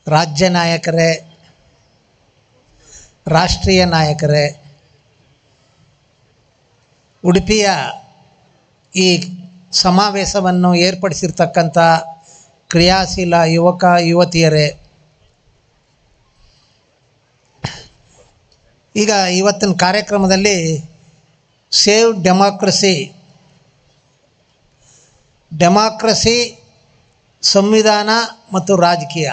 ರಾಜ್ಯ ನಾಯಕರೇ, ರಾಷ್ಟ್ರೀಯ ನಾಯಕರೇ, ಉಡುಪಿಯ ಈ ಸಮಾವೇಶವನ್ನು ಏರ್ಪಡಿಸಿರ್ತಕ್ಕಂಥ ಕ್ರಿಯಾಶೀಲ ಯುವಕ ಯುವತಿಯರೇ, ಈಗ ಇವತ್ತಿನ ಕಾರ್ಯಕ್ರಮದಲ್ಲಿ ಸೇವ್ ಡೆಮಾಕ್ರಸಿ ಸಂವಿಧಾನ ಮತ್ತು ರಾಜಕೀಯ.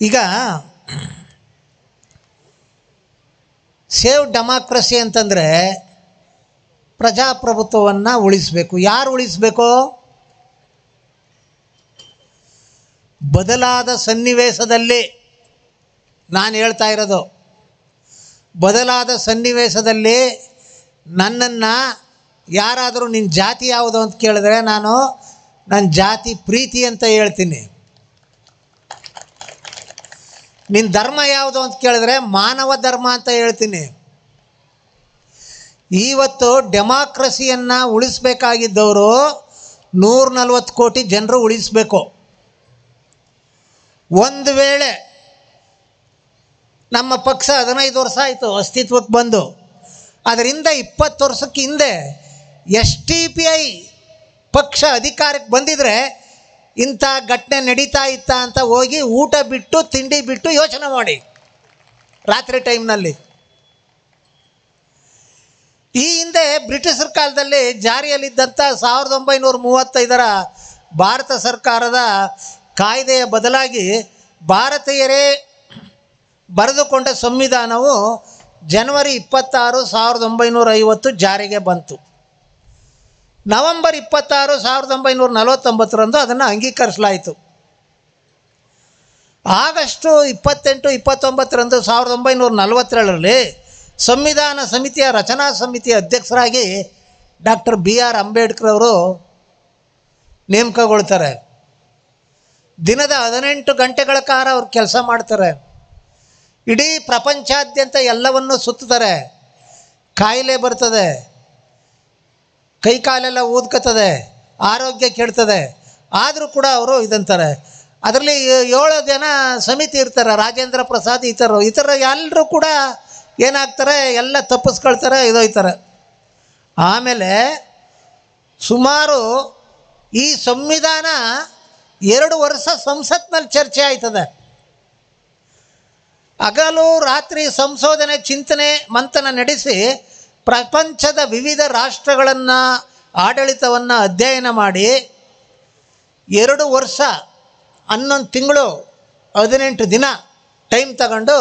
ಈಗ ಸೇವ್ ಡೆಮಾಕ್ರಸಿ ಅಂತಂದರೆ ಪ್ರಜಾಪ್ರಭುತ್ವವನ್ನು ಉಳಿಸಬೇಕು. ಯಾರು ಉಳಿಸಬೇಕು? ಬದಲಾದ ಸನ್ನಿವೇಶದಲ್ಲಿ, ನಾನು ಹೇಳ್ತಾ ಇರೋದು ಬದಲಾದ ಸನ್ನಿವೇಶದಲ್ಲಿ ನನ್ನನ್ನು ಯಾರಾದರೂ ನಿನ್ನ ಜಾತಿ ಯಾವುದು ಅಂತ ಕೇಳಿದ್ರೆ ನಾನು ನನ್ನ ಜಾತಿ ಪ್ರೀತಿ ಅಂತ ಹೇಳ್ತೀನಿ. ನಿನ್ನ ಧರ್ಮ ಯಾವುದು ಅಂತ ಕೇಳಿದ್ರೆ ಮಾನವ ಧರ್ಮ ಅಂತ ಹೇಳ್ತೀನಿ. ಇವತ್ತು ಡೆಮಾಕ್ರಸಿಯನ್ನು ಉಳಿಸಬೇಕಾಗಿದ್ದವರು 140 ಕೋಟಿ ಜನರು ಉಳಿಸಬೇಕು. ಒಂದು ವೇಳೆ ನಮ್ಮ ಪಕ್ಷ 15 ವರ್ಷ ಆಯಿತು ಅಸ್ತಿತ್ವಕ್ಕೆ ಬಂದು, ಅದರಿಂದ 20 ವರ್ಷಕ್ಕೆ ಹಿಂದೆ STPI ಪಕ್ಷ ಅಧಿಕಾರಕ್ಕೆ ಬಂದಿದ್ರೆ ಇಂಥ ಘಟನೆ ನಡೀತಾ ಇತ್ತ ಅಂತ ಹೋಗಿ ಊಟ ಬಿಟ್ಟು ತಿಂಡಿ ಬಿಟ್ಟು ಯೋಚನೆ ಮಾಡಿ. ರಾತ್ರಿ ಟೈಮ್ನಲ್ಲಿ ಈ ಹಿಂದೆ ಬ್ರಿಟಿಷರ ಕಾಲದಲ್ಲಿ ಜಾರಿಯಲ್ಲಿದ್ದಂಥ 1935ರ ಭಾರತ ಸರ್ಕಾರದ ಕಾಯ್ದೆಯ ಬದಲಾಗಿ ಭಾರತೀಯರೇ ಬರೆದುಕೊಂಡ ಸಂವಿಧಾನವು ಜನವರಿ 26, 1950 ಜಾರಿಗೆ ಬಂತು. ನವೆಂಬರ್ 26, 1949 ಅದನ್ನು ಅಂಗೀಕರಿಸಲಾಯಿತು. ಆಗಸ್ಟ್ 28, 29 1947 ಸಂವಿಧಾನ ಸಮಿತಿಯ ರಚನಾ ಸಮಿತಿಯ ಅಧ್ಯಕ್ಷರಾಗಿ ಡಾಕ್ಟರ್ BR ಅಂಬೇಡ್ಕರ್ ಅವರು ನೇಮಕಗೊಳ್ತಾರೆ. ದಿನದ 18 ಗಂಟೆಗಳ ಕಾಲ ಅವ್ರು ಕೆಲಸ ಮಾಡ್ತಾರೆ. ಇಡೀ ಪ್ರಪಂಚಾದ್ಯಂತ ಎಲ್ಲವನ್ನು ಸುತ್ತುತ್ತಾರೆ. ಕಾಯಿಲೆ ಬರ್ತದೆ, ಕೈಕಾಲೆಲ್ಲ ಊದ್ಕೋತದೆ, ಆರೋಗ್ಯ ಕೆಡ್ತದೆ, ಆದರೂ ಕೂಡ ಅವರು ಇದಂತಾರೆ. ಅದರಲ್ಲಿ 7 ಜನ ಸಮಿತಿ ಇರ್ತಾರೆ. ರಾಜೇಂದ್ರ ಪ್ರಸಾದ್ ಈ ಥರ ಎಲ್ಲರೂ ಕೂಡ ಏನಾಗ್ತಾರೆ, ಎಲ್ಲ ತಪ್ಪಿಸ್ಕೊಳ್ತಾರೆ, ಇದೊಯ್ತಾರೆ. ಆಮೇಲೆ ಸುಮಾರು ಈ ಸಂವಿಧಾನ 2 ವರ್ಷ ಸಂಸತ್ನಲ್ಲಿ ಚರ್ಚೆ ಆಯ್ತದೆ. ಹಗಲು ರಾತ್ರಿ ಸಂಶೋಧನೆ, ಚಿಂತನೆ, ಮಂಥನ ನಡೆಸಿ ಪ್ರಪಂಚದ ವಿವಿಧ ರಾಷ್ಟ್ರಗಳನ್ನು ಆಡಳಿತವನ್ನು ಅಧ್ಯಯನ ಮಾಡಿ 2 ವರ್ಷ 11 ತಿಂಗಳು 18 ದಿನ ಟೈಮ್ ತಗೊಂಡು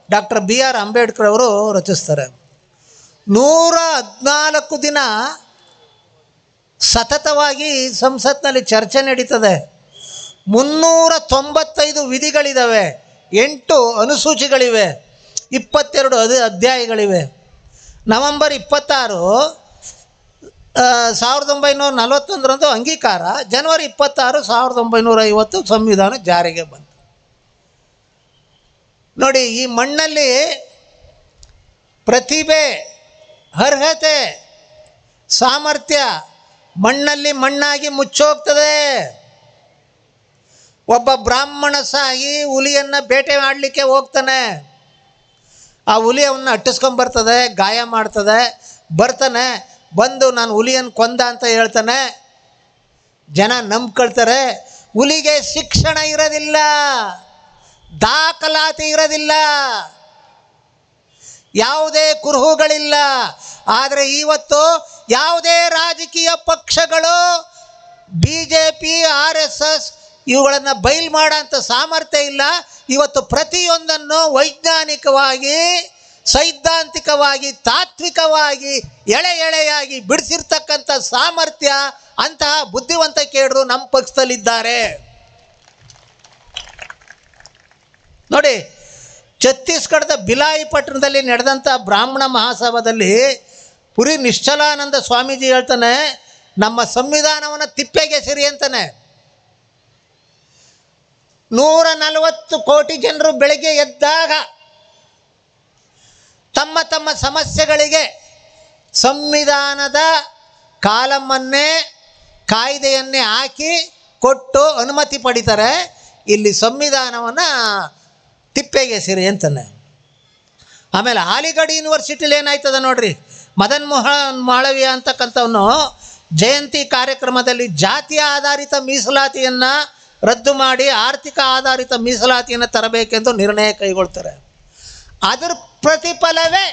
ಡಾಕ್ಟರ್ BR ಅಂಬೇಡ್ಕರ್ ಅವರು ರಚಿಸ್ತಾರೆ. 114 ದಿನ ಸತತವಾಗಿ ಸಂಸತ್ನಲ್ಲಿ ಚರ್ಚೆ ನಡೀತದೆ. 395 ವಿಧಿಗಳಿದ್ದಾವೆ, 8 ಅನುಸೂಚಿಗಳಿವೆ, 22 ಅಧ್ಯಾಯಗಳಿವೆ. ನವೆಂಬರ್ 26, 1941 ಅಂಗೀಕಾರ, ಜನವರಿ 26, 1950 ಸಂವಿಧಾನ ಜಾರಿಗೆ ಬಂತು. ನೋಡಿ, ಈ ಮಣ್ಣಲ್ಲಿ ಪ್ರತಿಭೆ, ಅರ್ಹತೆ, ಸಾಮರ್ಥ್ಯ ಮಣ್ಣಲ್ಲಿ ಮಣ್ಣಾಗಿ ಮುಚ್ಚೋಗ್ತದೆ. ಒಬ್ಬ ಬ್ರಾಹ್ಮಣ ಸಾಗಿ ಹುಲಿಯನ್ನು ಬೇಟೆ ಮಾಡಲಿಕ್ಕೆ ಹೋಗ್ತಾನೆ. ಆ ಹುಲಿ ಅವನ್ನ ಅಟ್ಟಿಸ್ಕೊಂಬರ್ತದೆ, ಗಾಯ ಮಾಡ್ತದೆ, ಬರ್ತಾನೆ, ಬಂದು ನಾನು ಹುಲಿಯನ್ನು ಕೊಂದ ಅಂತ ಹೇಳ್ತಾನೆ. ಜನ ನಂಬ್ಕೊಳ್ತಾರೆ. ಹುಲಿಗೆ ಶಿಕ್ಷಣ ಇರೋದಿಲ್ಲ, ದಾಖಲಾತಿ ಇರೋದಿಲ್ಲ, ಯಾವುದೇ ಕುರುಹುಗಳಿಲ್ಲ. ಆದರೆ ಇವತ್ತು ಯಾವುದೇ ರಾಜಕೀಯ ಪಕ್ಷಗಳು BJP, RSS ಇವುಗಳನ್ನು ಬಯಲು ಮಾಡೋಂಥ ಸಾಮರ್ಥ್ಯ ಇಲ್ಲ. ಇವತ್ತು ಪ್ರತಿಯೊಂದನ್ನು ವೈಜ್ಞಾನಿಕವಾಗಿ, ಸೈದ್ಧಾಂತಿಕವಾಗಿ, ತಾತ್ವಿಕವಾಗಿ, ಎಳೆಯಾಗಿ ಬಿಡಿಸಿರ್ತಕ್ಕಂಥ ಸಾಮರ್ಥ್ಯ, ಅಂತಹ ಬುದ್ಧಿವಂತ ಕೇಡರು ನಮ್ಮ ಪಕ್ಷದಲ್ಲಿದ್ದಾರೆ. ನೋಡಿ, ಛತ್ತೀಸ್ಗಢದ ಬಿಲಾಯಿ ಪಟ್ಟಣದಲ್ಲಿ ನಡೆದಂಥ ಬ್ರಾಹ್ಮಣ ಮಹಾಸಭಾದಲ್ಲಿ ಪುರಿ ನಿಶ್ಚಲಾನಂದ ಸ್ವಾಮೀಜಿ ಹೇಳ್ತಾನೆ, ನಮ್ಮ ಸಂವಿಧಾನವನ್ನು ತಿಪ್ಪೆಗೆ ಸರಿ ಅಂತಾನೆ. 140 ಕೋಟಿ ಜನರು ಬೆಳಗ್ಗೆ ಎದ್ದಾಗ ತಮ್ಮ ತಮ್ಮ ಸಮಸ್ಯೆಗಳಿಗೆ ಸಂವಿಧಾನದ ಕಾಲಮನ್ನೇ, ಕಾಯ್ದೆಯನ್ನೇ ಹಾಕಿ ಕೊಟ್ಟು ಅನುಮತಿ ಪಡಿತಾರೆ. ಇಲ್ಲಿ ಸಂವಿಧಾನವನ್ನು ತಿಪ್ಪೆಗೆಸಿರಿ ಅಂತಾನೆ. ಆಮೇಲೆ ಅಲಿಗಢ ಯೂನಿವರ್ಸಿಟಿಲಿ ಏನಾಯ್ತದ ನೋಡ್ರಿ, ಮದನ್ ಮೋಹನ್ ಮಾಳವೀಯ ಅಂತಕ್ಕಂಥವನು ಜಯಂತಿ ಕಾರ್ಯಕ್ರಮದಲ್ಲಿ ಜಾತಿಯ ಆಧಾರಿತ ಮೀಸಲಾತಿಯನ್ನು ರದ್ದು ಮಾಡಿ ಆರ್ಥಿಕ ಆಧಾರಿತ ಮೀಸಲಾತಿಯನ್ನು ತರಬೇಕೆಂದು ನಿರ್ಣಯ ಕೈಗೊಳ್ತಾರೆ. ಅದರ ಪ್ರತಿಫಲವೇ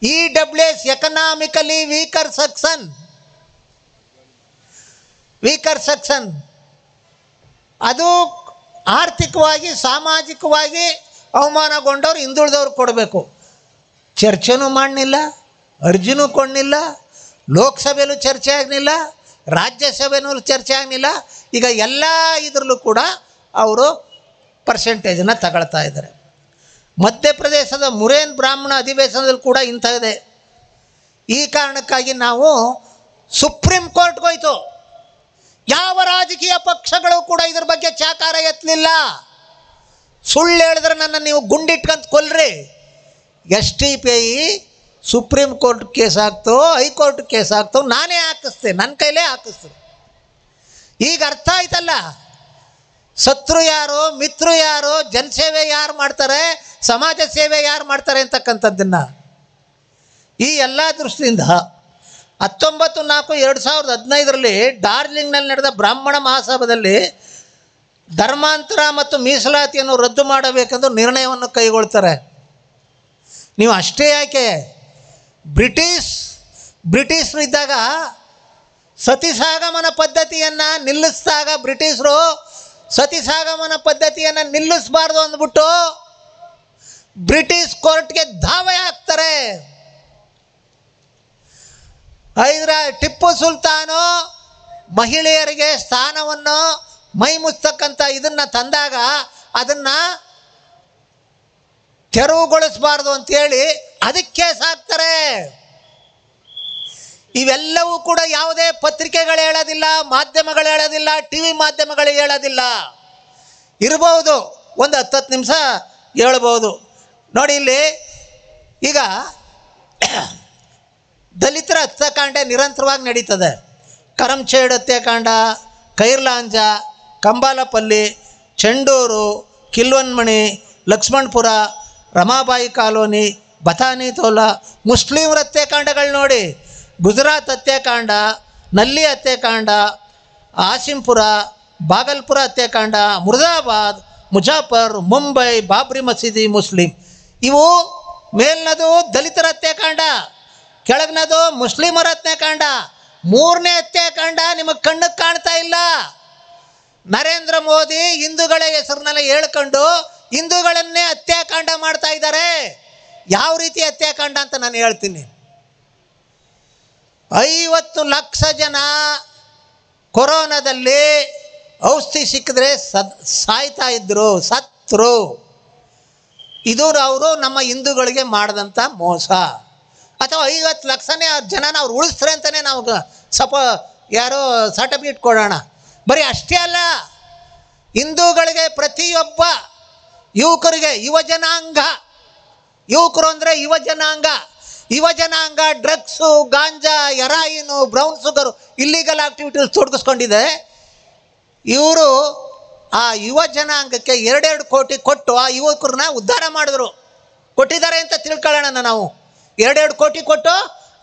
EWS, ಎಕನಾಮಿಕಲಿ ವೀಕರ್ ಸೆಕ್ಷನ್. ಅದು ಆರ್ಥಿಕವಾಗಿ ಸಾಮಾಜಿಕವಾಗಿ ಅವಮಾನಗೊಂಡವ್ರು ಹಿಂದುಳಿದವ್ರು ಕೊಡಬೇಕು. ಚರ್ಚೆನೂ ಮಾಡಲಿಲ್ಲ, ಅರ್ಜಿನೂ ಕೊಡಲಿಲ್ಲ, ಲೋಕಸಭೆಯಲ್ಲೂ ಚರ್ಚೆ ಆಗಲಿಲ್ಲ, ರಾಜ್ಯಸಭೆಯಲ್ಲೂ ಚರ್ಚೆ ಆಗಲಿಲ್ಲ. ಈಗ ಎಲ್ಲ ಇದರಲ್ಲೂ ಕೂಡ ಅವರು ಪರ್ಸೆಂಟೇಜನ್ನು ತಗೊಳ್ತಾ ಇದ್ದಾರೆ. ಮಧ್ಯಪ್ರದೇಶದ ಮುರೇನ್ ಬ್ರಾಹ್ಮಣ ಅಧಿವೇಶನದಲ್ಲಿ ಕೂಡ ಇಂಥದ್ದೇ. ಈ ಕಾರಣಕ್ಕಾಗಿ ನಾವು ಸುಪ್ರೀಂ ಕೋರ್ಟ್ಗೆ ಹೋಯ್ತು. ಯಾವ ರಾಜಕೀಯ ಪಕ್ಷಗಳು ಕೂಡ ಇದ್ರ ಬಗ್ಗೆ ಚಾಕಾರ ಎತ್ತಲಿಲ್ಲ. ಸುಳ್ಳು ಹೇಳಿದ್ರೆ ನನ್ನ ನೀವು ಗುಂಡಿಟ್ಕಂತ ಕೊಲ್ರಿ. STPI ಸುಪ್ರೀಂ ಕೋರ್ಟ್ ಕೇಸ್ ಆಗ್ತೋ, ಹೈಕೋರ್ಟ್ ಕೇಸ್ ಆಗ್ತೋ, ನಾನೇ ಹಾಕಿಸ್ತೆ, ನನ್ನ ಕೈಲೇ ಹಾಕಿಸ್ತೀನಿ. ಈಗ ಅರ್ಥ ಆಯ್ತಲ್ಲ, ಶತ್ರು ಯಾರು, ಮಿತ್ರರು ಯಾರು, ಜನಸೇವೆ ಯಾರು ಮಾಡ್ತಾರೆ, ಸಮಾಜ ಸೇವೆ ಯಾರು ಮಾಡ್ತಾರೆ ಅಂತಕ್ಕಂಥದ್ದನ್ನು. ಈ ಎಲ್ಲ ದೃಷ್ಟಿಯಿಂದ 19/4/2015 ಡಾರ್ಜಿಲಿಂಗ್ನಲ್ಲಿ ನಡೆದ ಬ್ರಾಹ್ಮಣ ಮಹಾಸಭಾದಲ್ಲಿ ಧರ್ಮಾಂತರ ಮತ್ತು ಮೀಸಲಾತಿಯನ್ನು ರದ್ದು ಮಾಡಬೇಕೆಂದು ನಿರ್ಣಯವನ್ನು ಕೈಗೊಳ್ತಾರೆ. ನೀವು ಅಷ್ಟೇ ಯಾಕೆ, ಬ್ರಿಟಿಷರು ಇದ್ದಾಗ ಸತಿಸಾಗಮನ ಪದ್ಧತಿಯನ್ನು ನಿಲ್ಲಿಸಿದಾಗ ಬ್ರಿಟಿಷರು ಸತಿಸಾಗಮನ ಪದ್ಧತಿಯನ್ನು ನಿಲ್ಲಿಸಬಾರ್ದು ಅಂದ್ಬಿಟ್ಟು ಬ್ರಿಟಿಷ್ ಕೋರ್ಟ್ಗೆ ದಾವೆ ಹಾಕ್ತಾರೆ. ಟಿಪ್ಪು ಸುಲ್ತಾನು ಮಹಿಳೆಯರಿಗೆ ಸ್ಥಾನವನ್ನು ಮೈ ಮುಚ್ಚತಕ್ಕಂಥ ಇದನ್ನು ತಂದಾಗ ಅದನ್ನು ತೆರವುಗೊಳಿಸಬಾರ್ದು ಅಂತೇಳಿ ಅದಕ್ಕೆ ಕೇಸ್ ಹಾಕ್ತಾರೆ. ಇವೆಲ್ಲವೂ ಕೂಡ ಯಾವುದೇ ಪತ್ರಿಕೆಗಳು ಹೇಳೋದಿಲ್ಲ, ಮಾಧ್ಯಮಗಳು ಹೇಳೋದಿಲ್ಲ, TV ಮಾಧ್ಯಮಗಳು ಹೇಳೋದಿಲ್ಲ. ಇರ್ಬೋದು, ಒಂದು 10 ನಿಮಿಷ ಹೇಳ್ಬೋದು. ನೋಡಿ, ಇಲ್ಲಿ ಈಗ ದಲಿತರ ಹತ್ಯಾಕಾಂಡ ನಿರಂತರವಾಗಿ ನಡೀತದೆ. ಕರಂಚೇಡ್ ಹತ್ಯಾಕಾಂಡ, ಕೈರ್ಲಾಂಜ, ಕಂಬಾಲಪಲ್ಲಿ, ಚೆಂಡೂರು, ಕಿಲ್ವನ್ಮಣಿ, ಲಕ್ಷ್ಮಣಪುರ, ರಮಾಬಾಯಿ ಕಾಲೋನಿ, ಬಥಾನಿ ತೋಲಾ, ಮುಸ್ಲಿಮರ ಹತ್ಯಾಕಾಂಡಗಳು ನೋಡಿ. ಗುಜರಾತ್ ಹತ್ಯಾಕಾಂಡ, ನಲ್ಲಿ ಹತ್ಯಾಕಾಂಡ, ಆಸಿಂಪುರ, ಬಾಗಲ್ಪುರ ಹತ್ಯಾಕಾಂಡ, ಮುರ್ದಾಬಾದ್, ಮುಜಾಫರ್, ಮುಂಬೈ, ಬಾಬ್ರಿ ಮಸೀದಿ, ಮುಸ್ಲಿಂ. ಇವು ಮೇಲ್ನದು ದಲಿತರ ಹತ್ಯಾಕಾಂಡ, ಕೆಳಗಿನದು ಮುಸ್ಲಿಮರ ಹತ್ಯಾಕಾಂಡ. 3ನೇ ಹತ್ಯಾಕಾಂಡ ನಿಮಗೆ ಕಣ್ಣಿಗೆ ಕಾಣ್ತಾ ಇಲ್ಲ. ನರೇಂದ್ರ ಮೋದಿ ಹಿಂದೂಗಳ ಹೆಸರಿನೆಲ್ಲ ಹೇಳ್ಕೊಂಡು ಹಿಂದೂಗಳನ್ನೇ ಹತ್ಯಾಕಾಂಡ ಮಾಡ್ತಾ ಇದ್ದಾರೆ. ಯಾವ ರೀತಿ ಹತ್ಯಾಕಾಂಡ ಅಂತ ನಾನು ಹೇಳ್ತೀನಿ. 50 ಲಕ್ಷ ಜನ ಕೊರೋನಾದಲ್ಲಿ ಔಷಧಿ ಸಿಕ್ಕಿದ್ರೆ ಸಾಯ್ತಾ ಇದ್ರು, ಸತ್ರು. ಇದು ಅವರು ನಮ್ಮ ಹಿಂದೂಗಳಿಗೆ ಮಾಡಿದಂಥ ಮೋಸ. ಅಥವಾ 50 ಲಕ್ಷನೇ ಜನನ ಅವ್ರು ಉಳಿಸ್ತಾರೆ ಅಂತಲೇ ನಾವು ಯಾರೋ ಸರ್ಟಿಫಿಕೇಟ್ ಕೊಡೋಣ. ಬರೀ ಅಷ್ಟೇ ಅಲ್ಲ, ಹಿಂದೂಗಳಿಗೆ ಪ್ರತಿಯೊಬ್ಬ ಯುವಕರಿಗೆ ಯುವಕರು ಅಂದರೆ ಯುವಜನಾಂಗ ಡ್ರಗ್ಸು, ಗಾಂಜಾ, ಹೆರಾಯಿನು, ಬ್ರೌನ್ ಶುಗರು, ಇಲ್ಲಿಗಲ್ ಆಕ್ಟಿವಿಟೀಸ್ ತೊಡಗಿಸ್ಕೊಂಡಿದೆ. ಇವರು ಆ ಯುವ ಜನಾಂಗಕ್ಕೆ 2 ಕೋಟಿ ಕೊಟ್ಟು ಆ ಯುವಕರನ್ನ ಉದ್ಧಾರ ಮಾಡಿದ್ರು. ಕೊಟ್ಟಿದ್ದಾರೆ ಅಂತ ತಿಳ್ಕೊಳ್ಳೋಣ ನಾವು. 2 ಕೋಟಿ ಕೊಟ್ಟು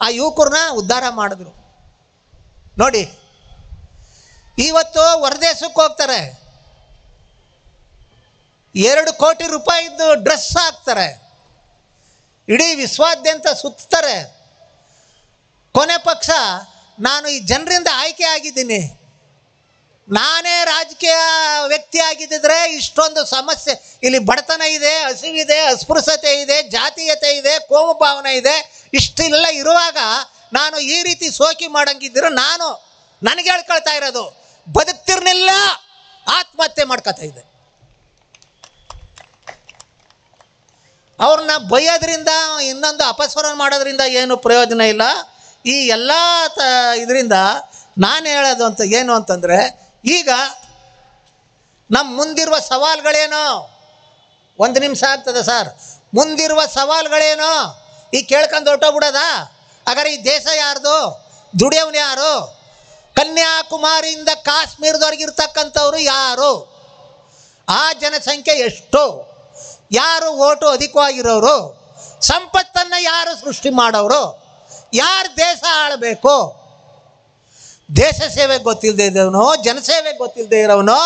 ಆ ಯುವಕರನ್ನ ಉದ್ಧಾರ ಮಾಡಿದ್ರು. ನೋಡಿ, ಇವತ್ತು ಹೊರದೇಶಕ್ಕೆ ಹೋಗ್ತಾರೆ, 2 ಕೋಟಿ ರೂಪಾಯಿದ್ದು ಡ್ರೆಸ್ ಹಾಕ್ತಾರೆ, ಇಡೀ ವಿಶ್ವಾದ್ಯಂತ ಸುತ್ತಾರೆ. ಕೊನೆ ಪಕ್ಷ ನಾನು ಈ ಜನರಿಂದ ಆಯ್ಕೆ ಆಗಿದ್ದೀನಿ, ನಾನೇ ರಾಜಕೀಯ ವ್ಯಕ್ತಿ ಆಗಿದ್ದರೆ ಇಷ್ಟೊಂದು ಸಮಸ್ಯೆ ಇಲ್ಲಿ, ಬಡತನ ಇದೆ, ಹಸಿವಿದೆ, ಅಸ್ಪೃಶ್ಯತೆ ಇದೆ, ಜಾತೀಯತೆ ಇದೆ, ಕೋಮು ಭಾವನೆ ಇದೆ, ಇಷ್ಟೆಲ್ಲ ಇರುವಾಗ ನಾನು ಈ ರೀತಿ ಸೋಕಿ ಮಾಡಂಗಿದ್ದರೆ ನನಗೆ ಹೇಳ್ಕೊಳ್ತಾ ಇರೋದು, ಬದುಕ್ತಿರ್ನಿಲ್ಲ, ಆತ್ಮಹತ್ಯೆ ಮಾಡ್ಕೊತಾ ಇದೆ. ಅವ್ರನ್ನ ಬೈಯೋದ್ರಿಂದ, ಇನ್ನೊಂದು ಅಪಸ್ವರ ಮಾಡೋದ್ರಿಂದ ಏನು ಪ್ರಯೋಜನ ಇಲ್ಲ. ಈ ಎಲ್ಲ ಇದರಿಂದ ನಾನು ಹೇಳೋದು ಅಂತ ಏನು ಅಂತಂದರೆ, ಈಗ ನಮ್ಮ ಮುಂದಿರುವ ಸವಾಲುಗಳೇನು? 1 ನಿಮಿಷ ಆಗ್ತದೆ ಸರ್. ಮುಂದಿರುವ ಸವಾಲುಗಳೇನು? ಈಗ ಕೇಳ್ಕೊಂಡು ಹೊರಟೋಗ್ಬಿಡೋದ? ಹಾಗಾದ್ರೆ ಈ ದೇಶ ಯಾರ್ದು? ದುಡಿಯೋನು ಯಾರು? ಕನ್ಯಾಕುಮಾರಿಯಿಂದ ಕಾಶ್ಮೀರದವ್ರಿಗೆ ಇರ್ತಕ್ಕಂಥವ್ರು ಯಾರು? ಆ ಜನಸಂಖ್ಯೆ ಎಷ್ಟು? ಯಾರು ಓಟು ಅಧಿಕವಾಗಿರೋರು? ಸಂಪತ್ತನ್ನು ಯಾರು ಸೃಷ್ಟಿ ಮಾಡೋರು? ಯಾರು ದೇಶ ಆಳಬೇಕು? ದೇಶ ಸೇವೆ ಗೊತ್ತಿಲ್ಲದೆ ಇದ್ದವನು, ಜನಸೇವೆ ಗೊತ್ತಿಲ್ಲದೆ ಇರೋವನು,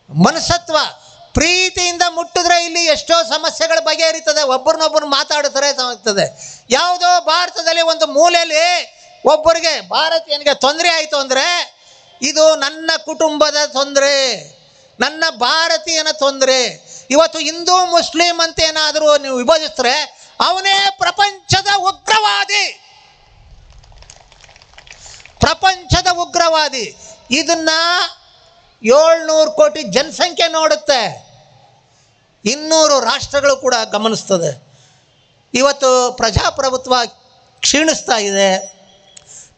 ಮನಸತ್ವ ಪ್ರೀತಿಯಿಂದ ಮುಟ್ಟಿದ್ರೆ ಇಲ್ಲಿ ಎಷ್ಟೋ ಸಮಸ್ಯೆಗಳ ಬಗೆಹರಿತದೆ. ಒಬ್ಬರನ್ನೊಬ್ಬರು ಮಾತಾಡಿದ್ರೆ ಆಗ್ತದೆ. ಯಾವುದೋ ಭಾರತದಲ್ಲಿ ಒಂದು ಮೂಲೆಯಲ್ಲಿ ಒಬ್ಬರಿಗೆ ಭಾರತೀಯನಿಗೆ ತೊಂದರೆ ಆಯಿತು ಅಂದರೆ ಇದು ನನ್ನ ಕುಟುಂಬದ ತೊಂದರೆ, ನನ್ನ ಭಾರತೀಯನ ತೊಂದರೆ. ಇವತ್ತು ಹಿಂದೂ ಮುಸ್ಲಿಂ ಅಂತ ಏನಾದರೂ ನೀವು ವಿಭಜಿಸಿದ್ರೆ ಅವನೇ ಪ್ರಪಂಚದ ಉಗ್ರವಾದಿ, ಪ್ರಪಂಚದ ಉಗ್ರವಾದಿ. ಇದನ್ನ 700 ಕೋಟಿ ಜನಸಂಖ್ಯೆ ನೋಡುತ್ತೆ, 200 ರಾಷ್ಟ್ರಗಳು ಕೂಡ ಗಮನಿಸ್ತದೆ. ಇವತ್ತು ಪ್ರಜಾಪ್ರಭುತ್ವ ಕ್ಷೀಣಿಸ್ತಾ ಇದೆ,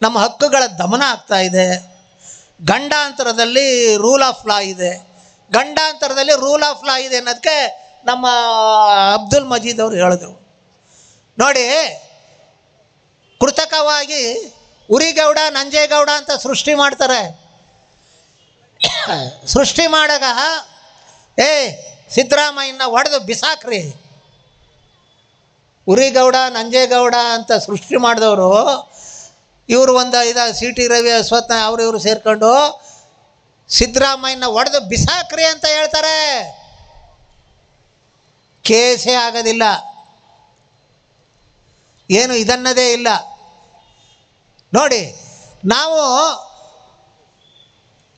ನಮ್ಮ ಹಕ್ಕುಗಳ ದಮನ ಆಗ್ತಾ ಇದೆ. ಗಂಡಾಂತರದಲ್ಲಿ ರೂಲ್ ಆಫ್ ಲಾ ಇದೆ, ಗಂಡಾಂತರದಲ್ಲಿ ರೂಲ್ ಆಫ್ ಲಾ ಇದೆ ಅನ್ನೋದಕ್ಕೆ ನಮ್ಮ ಅಬ್ದುಲ್ ಮಜೀದ್ ಅವರು ಹೇಳಿದ್ರು ನೋಡಿ. ಕೃತಕವಾಗಿ ಉರಿಗೌಡ ನಂಜೇಗೌಡ ಅಂತ ಸೃಷ್ಟಿ ಮಾಡ್ತಾರೆ. ಸೃಷ್ಟಿ ಮಾಡಾಗ ಸಿದ್ದರಾಮಯ್ಯನ ಹೊಡೆದು ಬಿಸಾಕ್ರಿ. ಉರಿಗೌಡ ನಂಜೇಗೌಡ ಅಂತ ಸೃಷ್ಟಿ ಮಾಡಿದವರು ಇವರು ಒಂದು ಸಿ ಟಿ ರವಿ ಅಶ್ವತ್ಥ ಅವರು ಸೇರ್ಕೊಂಡು ಸಿದ್ದರಾಮಯ್ಯನ ಹೊಡೆದು ಬಿಸಾಕ್ರಿ ಅಂತ ಹೇಳ್ತಾರೆ. ಕೇಸೇ ಆಗೋದಿಲ್ಲ, ಏನು ಇದನ್ನದೇ ಇಲ್ಲ ನೋಡಿ. ನಾವು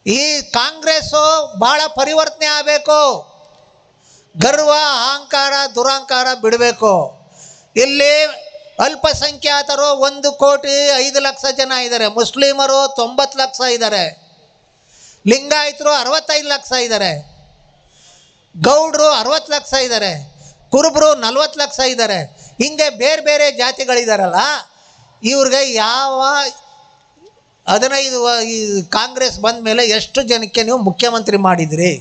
ಈ ಕಾಂಗ್ರೆಸ್ಸು ಭಾಳ ಪರಿವರ್ತನೆ ಆಗಬೇಕು, ಗರ್ವ ಅಹಂಕಾರ ದುರಹಂಕಾರ ಬಿಡಬೇಕು. ಇಲ್ಲಿ ಅಲ್ಪಸಂಖ್ಯಾತರು 1,05,00,000 ಜನ ಇದ್ದಾರೆ, ಮುಸ್ಲಿಮರು 90 ಲಕ್ಷ ಇದ್ದಾರೆ, ಲಿಂಗಾಯತರು 65 ಲಕ್ಷ ಇದ್ದಾರೆ, ಗೌಡ್ರು 60 ಲಕ್ಷ ಇದ್ದಾರೆ, ಕುರುಬರು 40 ಲಕ್ಷ ಇದ್ದಾರೆ. ಹಿಂಗೆ ಬೇರೆ ಬೇರೆ ಜಾತಿಗಳಿದಾರಲ್ಲ, ಇವ್ರಿಗೆ ಯಾವ 15 ಈ ಕಾಂಗ್ರೆಸ್ ಬಂದ ಮೇಲೆ ಎಷ್ಟು ಜನಕ್ಕೆ ನೀವು ಮುಖ್ಯಮಂತ್ರಿ ಮಾಡಿದಿರಿ?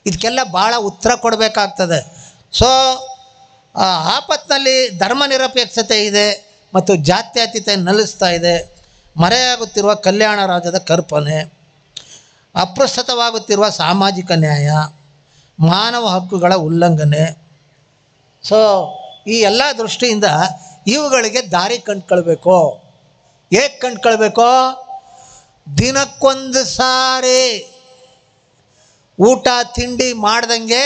ಇದಕ್ಕೆಲ್ಲ ಭಾಳ ಉತ್ತರ ಕೊಡಬೇಕಾಗ್ತದೆ. ಸೊ ಆಪತ್ನಲ್ಲಿ ಧರ್ಮ ನಿರಪೇಕ್ಷತೆ ಇದೆ ಮತ್ತು ಜಾತ್ಯತೀತತೆ ನಲಿಸ್ತಾ ಇದೆ. ಮರೆಯಾಗುತ್ತಿರುವ ಕಲ್ಯಾಣ ರಾಜ್ಯದ ಕಲ್ಪನೆ, ಅಪ್ರಸ್ತುತವಾಗುತ್ತಿರುವ ಸಾಮಾಜಿಕ ನ್ಯಾಯ, ಮಾನವ ಹಕ್ಕುಗಳ ಉಲ್ಲಂಘನೆ. ಸೊ ಈ ಎಲ್ಲ ದೃಷ್ಟಿಯಿಂದ ಇವುಗಳಿಗೆ ದಾರಿ ಕಂಡುಕೊಳ್ಬೇಕು. ಹೇಗೆ ಕಂಡುಕೊಳ್ಬೇಕು? ದಿನಕ್ಕೊಂದು ಸಾರಿ ಊಟ ತಿಂಡಿ ಮಾಡ್ದಂಗೆ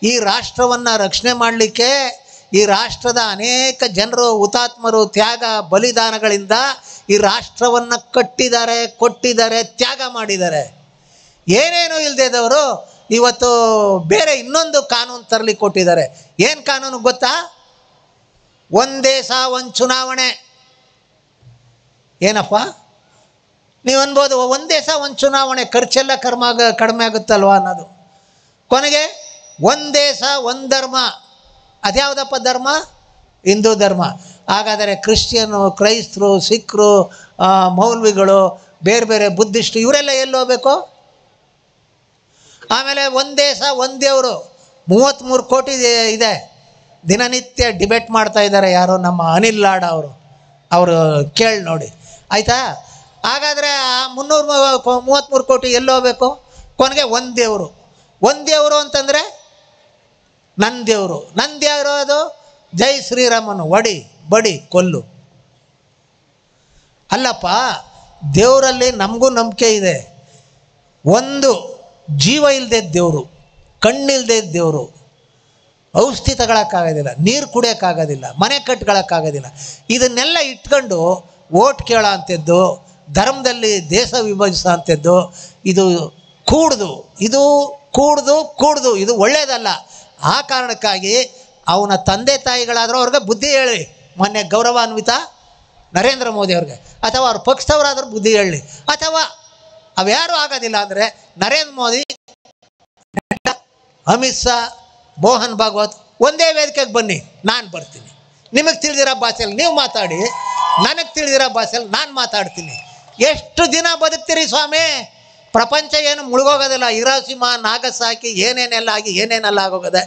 ಈ ರಾಷ್ಟ್ರವನ್ನು ರಕ್ಷಣೆ ಮಾಡಲಿಕ್ಕೆ ಈ ರಾಷ್ಟ್ರದ ಅನೇಕ ಜನರು ಹುತಾತ್ಮರು ತ್ಯಾಗ ಬಲಿದಾನಗಳಿಂದ ಈ ರಾಷ್ಟ್ರವನ್ನು ಕಟ್ಟಿದ್ದಾರೆ, ಕೊಟ್ಟಿದ್ದಾರೆ, ತ್ಯಾಗ ಮಾಡಿದ್ದಾರೆ. ಏನೇನು ಇಲ್ಲದೇದವರು ಇವತ್ತು ಬೇರೆ ಇನ್ನೊಂದು ಕಾನೂನು ತರಲಿಕ್ಕೆ ಕೊಟ್ಟಿದ್ದಾರೆ. ಏನು ಕಾನೂನು ಗೊತ್ತಾ? ಒಂದು ದೇಶ ಒಂದು ಚುನಾವಣೆ. ಏನಪ್ಪ ನೀವು ಅನ್ಬೋದು, ಒಂದು ದೇಶ ಒಂದು ಚುನಾವಣೆ ಖರ್ಚೆಲ್ಲ ಕಡಿಮೆ ಆಗುತ್ತಲ್ವ ಅನ್ನೋದು. ಕೊನೆಗೆ ಒಂದು ದೇಶ ಒಂದು ಧರ್ಮ. ಅದ್ಯಾವುದಪ್ಪ ಧರ್ಮ? ಹಿಂದೂ ಧರ್ಮ. ಹಾಗಾದರೆ ಕ್ರಿಶ್ಚಿಯನ್ನು, ಕ್ರೈಸ್ತರು, ಸಿಖ್ರು, ಮೌಲ್ವಿಗಳು, ಬೇರೆ ಬೇರೆ ಬುದ್ಧಿಸ್ಟು ಇವರೆಲ್ಲ ಎಲ್ಲಿ ಹೋಗಬೇಕು? ಆಮೇಲೆ ಒಂದು ದೇಶ ಒಂದು ದೇವರು 33 ಕೋಟಿ ಇದೆ. ದಿನನಿತ್ಯ ಡಿಬೇಟ್ ಮಾಡ್ತಾ ಇದ್ದಾರೆ ಯಾರೋ ನಮ್ಮ ಅನಿಲ್ ಲಾಡ್ ಅವರು ಕೇಳಿ ನೋಡಿ ಆಯಿತಾ. ಹಾಗಾದರೆ 333 ಕೋಟಿ ಎಲ್ಲಿ ಹೋಗಬೇಕು? ಕೊನೆಗೆ ಒಂದು ದೇವರು ಅಂತಂದರೆ ನನ್ನ ದೇವರು. ನನ್ನ ದೇವರು ಅದು ಜೈ ಶ್ರೀರಾಮನು, ಒಡಿ ಬಡಿ ಕೊಲ್ಲು. ಅಲ್ಲಪ್ಪ, ದೇವರಲ್ಲಿ ನಮಗೂ ನಂಬಿಕೆ ಇದೆ. ಒಂದು ಜೀವ ಇಲ್ಲದೆ ದೇವರು, ಕಣ್ಣಿಲ್ಲದೆ ದೇವರು, ಔಷಧಿ ತಗೊಳಕ್ಕಾಗೋದಿಲ್ಲ, ನೀರು ಕುಡಿಯೋಕ್ಕಾಗೋದಿಲ್ಲ, ಮನೆ ಕಟ್ಕೊಳ್ಳೋಕ್ಕಾಗೋದಿಲ್ಲ. ಇದನ್ನೆಲ್ಲ ಇಟ್ಕೊಂಡು ಓಟ್ ಕೇಳೋ ಅಂಥದ್ದು, ಧರ್ಮದಲ್ಲಿ ದೇಶ ವಿಭಜಿಸೋ ಅಂಥದ್ದು, ಇದು ಕೂಡ್ದು ಇದು ಒಳ್ಳೆಯದಲ್ಲ. ಆ ಕಾರಣಕ್ಕಾಗಿ ಅವನ ತಂದೆ ತಾಯಿಗಳಾದರೂ ಅವ್ರಿಗೆ ಬುದ್ಧಿ ಹೇಳಿ. ಮೊನ್ನೆ ಗೌರವಾನ್ವಿತ ನರೇಂದ್ರ ಮೋದಿ ಅವ್ರಿಗೆ ಅಥವಾ ಅವ್ರ ಪಕ್ಷದವರಾದರೂ ಬುದ್ಧಿ ಹೇಳಿ. ಅಥವಾ ಅವ್ಯಾರೂ ಆಗೋದಿಲ್ಲ ಅಂದರೆ ನರೇಂದ್ರ ಮೋದಿ, ಅಮಿತ್ ಶಾ, ಮೋಹನ್ ಭಾಗವತ್ ಒಂದೇ ವೇದಿಕೆಗೆ ಬನ್ನಿ, ನಾನು ಬರ್ತೀನಿ. ನಿಮಗೆ ತಿಳಿದಿರೋ ಭಾಷೆಯಲ್ಲಿ ನೀವು ಮಾತಾಡಿ, ನನಗೆ ತಿಳಿದಿರೋ ಭಾಷೆಯಲ್ಲಿ ನಾನು ಮಾತಾಡ್ತೀನಿ. ಎಷ್ಟು ದಿನ ಬದುಕ್ತೀರಿ ಸ್ವಾಮಿ? ಪ್ರಪಂಚ ಏನು ಮುಳುಗೋಗೋದಿಲ್ಲ. ಹಿರೋಶಿಮಾ, ನಾಗಸಾಕಿ ಏನೇನೆಲ್ಲ ಆಗಿ ಏನೇನೆಲ್ಲ ಆಗೋಗಿದೆ.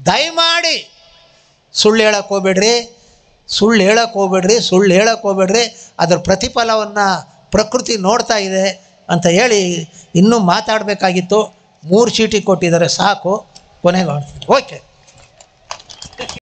ದಯಮಾಡಿ ಸುಳ್ಳು ಹೇಳಕ್ಕೆ ಹೋಗ್ಬೇಡ್ರಿ. ಅದ್ರ ಪ್ರತಿಫಲವನ್ನು ಪ್ರಕೃತಿ ನೋಡ್ತಾ ಇದೆ. ಅಂತ ಹೇಳಿ ಇನ್ನೂ ಮಾತಾಡಬೇಕಾಗಿತ್ತು. 3 ಚೀಟಿ ಕೊಟ್ಟಿದ್ದಾರೆ, ಸಾಕು, ಕೊನೆಗೆ ಓಕೆ.